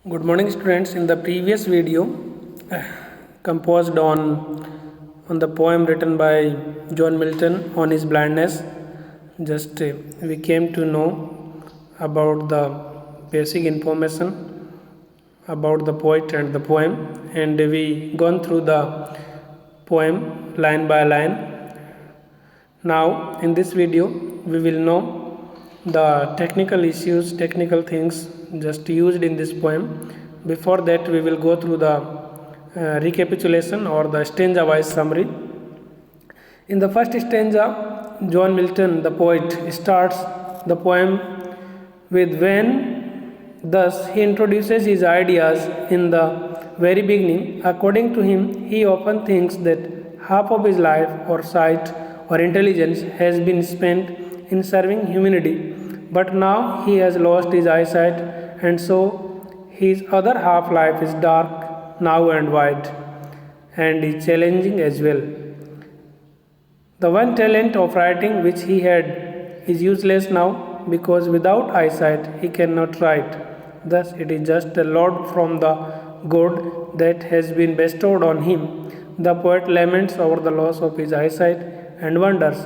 Good morning, students. In the previous video, composed on the poem written by John Milton, On His Blindness, we came to know about the basic information about the poet and the poem, and we gone through the poem line by line. Now, in this video, we will know the technical issues, technical things just used in this poem. Before that, we will go through the recapitulation or the stanza wise summary. In the first stanza, John Milton, the poet, starts the poem with when. Thus, he introduces his ideas in the very beginning. According to him, he often thinks that half of his life or sight or intelligence has been spent in serving humanity, but now he has lost his eyesight, and so his other half life is dark now and wide, and is challenging as well. The one talent of writing which he had is useless now, because without eyesight he cannot write. Thus it is just a load from the God that has been bestowed on him. The poet laments over the loss of his eyesight and wonders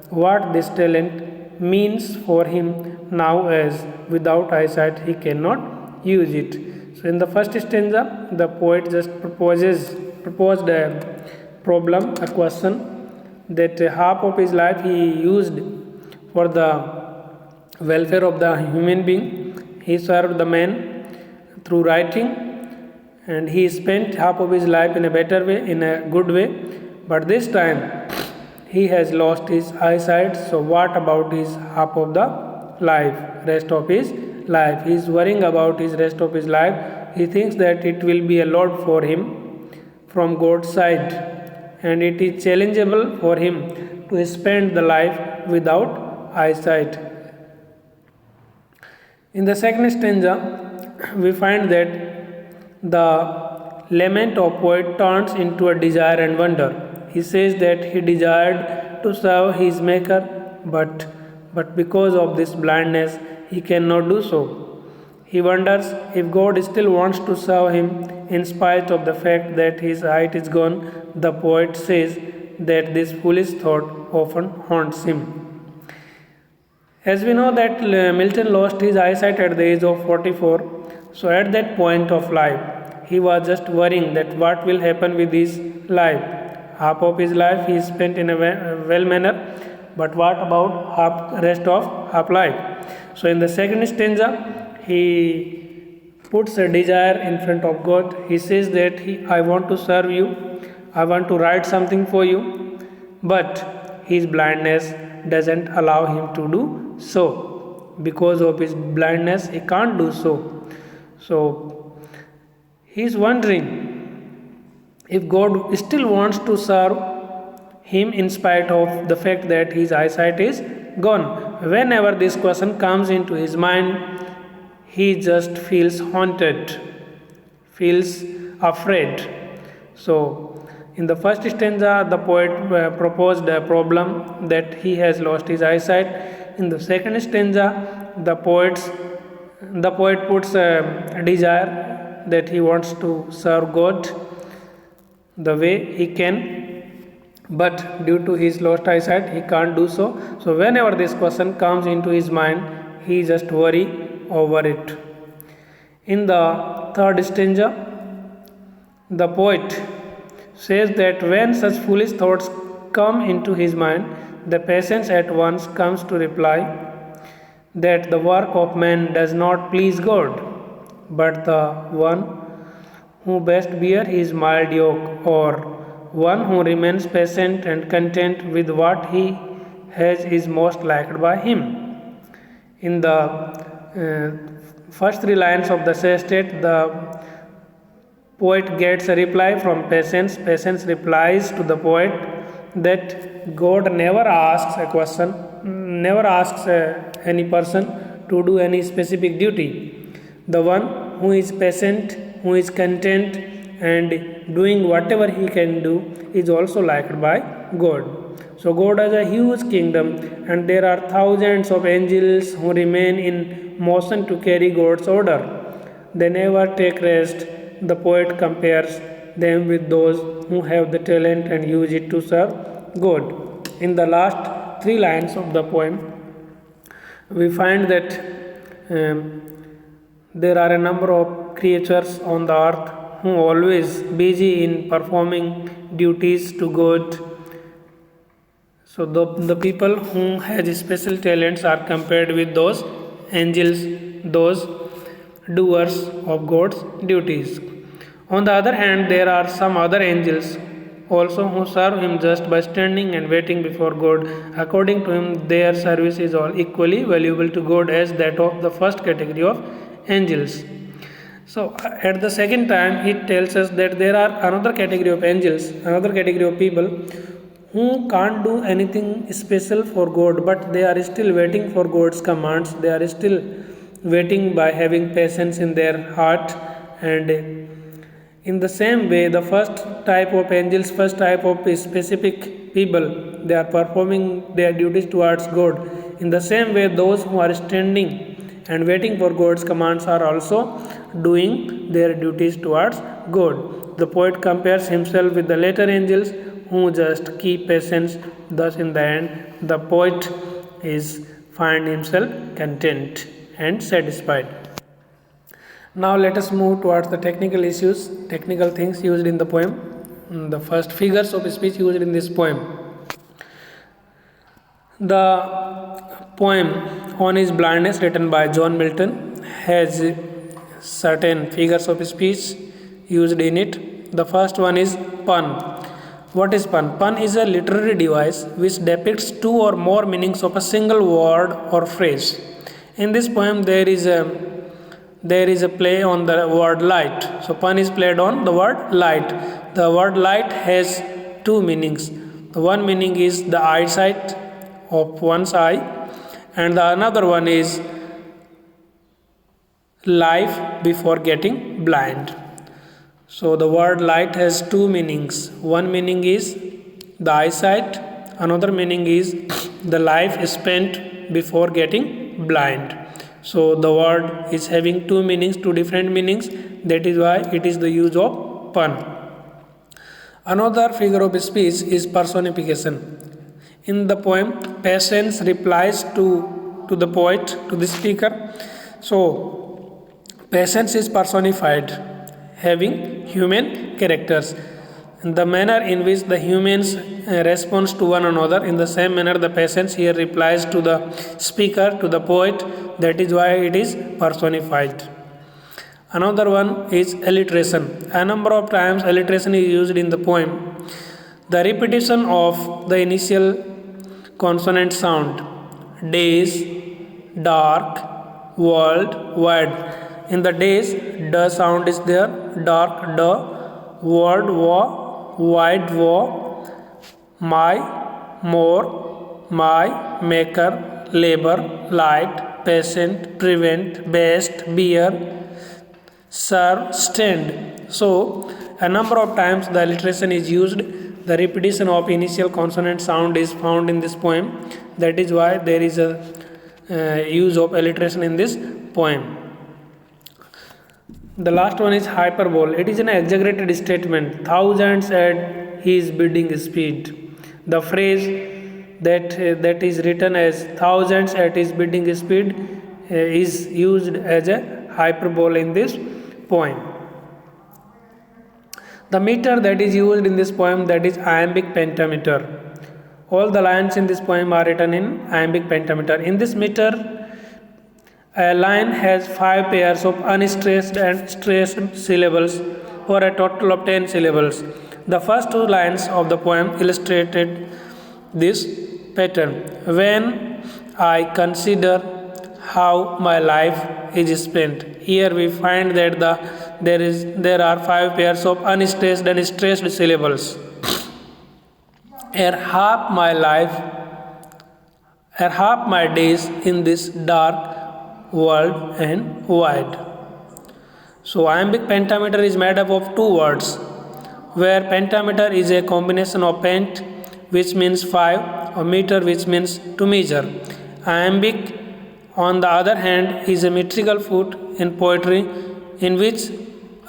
what this talent means for him now, as without eyesight he cannot use it. So in the first stanza, the poet just proposed a problem, a question, that half of his life he used for the welfare of the human being. He served the man through writing, and he spent half of his life in a better way, in a good way. But this time he has lost his eyesight. So what about his half of the life, rest of his life? He is worrying about his rest of his life. He thinks that it will be a load for him from God's side, and it is challengeable for him to spend the life without eyesight. In the second stanza, we find that the lament of poet turns into a desire and wonder. He says that he desired to serve his Maker, but because of this blindness, he cannot do so. He wonders if God still wants to serve him in spite of the fact that his sight is gone. The poet says that this foolish thought often haunts him. As we know that Milton lost his eyesight at the age of 44, so at that point of life, he was just worrying that what will happen with his life. Half of his life he spent in a well manner, but what about rest of half life? So in the second stanza, he puts a desire in front of God. He says that I want to serve you, I want to write something for you, but his blindness doesn't allow him to do so. Because of his blindness, he can't do so. So he is wondering if God still wants to serve him in spite of the fact that his eyesight is gone. Whenever this question comes into his mind, he just feels haunted, feels afraid. So in the first stanza, the poet proposed a problem that he has lost his eyesight. In the second stanza, the poet puts a desire that he wants to serve God the way he can, but due to his lost eyesight, he can't do so. So whenever this question comes into his mind, he just worry over it. In the third stanza, the poet says that when such foolish thoughts come into his mind, the peasant at once comes to reply that the work of man does not please God, but the one who best bear his mild yoke, or one who remains patient and content with what he has is most liked by him. In the first three lines of the sestet, the poet gets a reply from Patience. Patience replies to the poet that God never asks a question, never asks any person to do any specific duty. The one who is patient, who is content and doing whatever he can do is also liked by God. So God has a huge kingdom, and there are thousands of angels who remain in motion to carry God's order. they never take rest. The poet compares them with those who have the talent and use it to serve God. In the last three lines of the poem, we find that there are a number of creatures on the earth who are always busy in performing duties to God. So the people who has special talents are compared with those angels, those doers of God's duties. On the other hand, there are some other angels also who serve him just by standing and waiting before God. According to him, their service is all equally valuable to God as that of the first category of angels. So at the second time, it tells us that there are another category of angels, another category of people who can't do anything special for God, but they are still waiting for God's commands. They are still waiting by having patience in their heart. And in the same way, the first type of angels, first type of specific people, they are performing their duties towards God. In the same way, those who are standing and waiting for God's commands are also doing their duties towards God. The poet compares himself with the later angels who just keep patience. Thus, in the end, the poet is find himself content and satisfied. Now, let us move towards the technical issues, technical things used in the poem. The first figures of speech used in this poem. The poem On His Blindness, written by John Milton, has certain figures of speech used in it. The first one is pun. What is pun? Pun is a literary device which depicts two or more meanings of a single word or phrase. In this poem, there is a play on the word light. So pun is played on the word light. The word light has two meanings. The one meaning is the eyesight of one's eye, and the another one is life before getting blind. So the word light has two meanings. One meaning is the eyesight, another meaning is the life spent before getting blind. So the word is having two meanings, two different meanings. That is why it is the use of pun. Another figure of speech is personification. In the poem, patience replies to the poet, to the speaker. So patience is personified, having human characters. In the manner in which the humans respond to one another, in the same manner the patience here replies to the speaker, to the poet. That is why it is personified. Another one is alliteration. A number of times alliteration is used in the poem. The repetition of the initial consonant sound, days, dark, world, wide. In the days, the sound is there, dark, the, world, war, wide, war, my, more, my, maker, labor, light, patient, prevent, best, beer, serve, stand. So, a number of times the alliteration is used. The repetition of initial consonant sound is found in this poem. That is why there is a use of alliteration in this poem. The last one is hyperbole. It is an exaggerated statement, thousands at his bidding speed. The phrase that is written as thousands at his bidding speed is used as a hyperbole in this poem. The meter that is used in this poem, that is iambic pentameter. All the lines in this poem are written in iambic pentameter. In this meter, a line has 5 pairs of unstressed and stressed syllables, or a total of 10 syllables. The first 2 lines of the poem illustrated this pattern. When I consider how my life is spent. Here we find that there are 5 pairs of unstressed and stressed syllables. Half my days in this dark world and wide. So iambic pentameter is made up of 2 words, where pentameter is a combination of pent, which means 5, or meter, which means to measure. Iambic, on the other hand, is a metrical foot in poetry, in which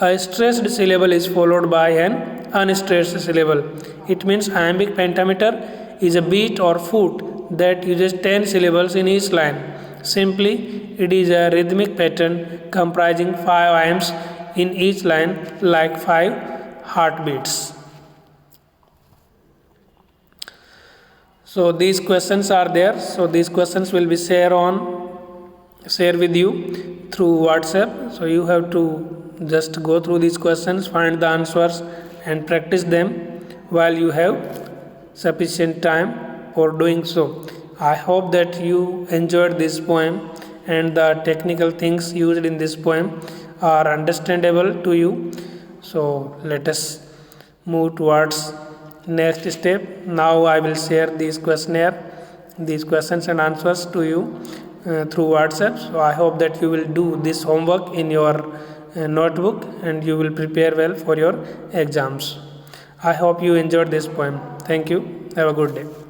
a stressed syllable is followed by an unstressed syllable. It means iambic pentameter is a beat or foot that uses 10 syllables in each line. Simply, it is a rhythmic pattern comprising 5 iambs in each line, like 5 heartbeats. So these questions are there. So these questions will be share with you through WhatsApp. So you have to just go through these questions, find the answers and practice them while you have sufficient time for doing so. I hope that you enjoyed this poem and the technical things used in this poem are understandable to you. So let us move towards next step. Now I will share these questions and answers to you through WhatsApp. So I hope that you will do this homework in your notebook and you will prepare well for your exams. I hope you enjoyed this poem. Thank you. Have a good day.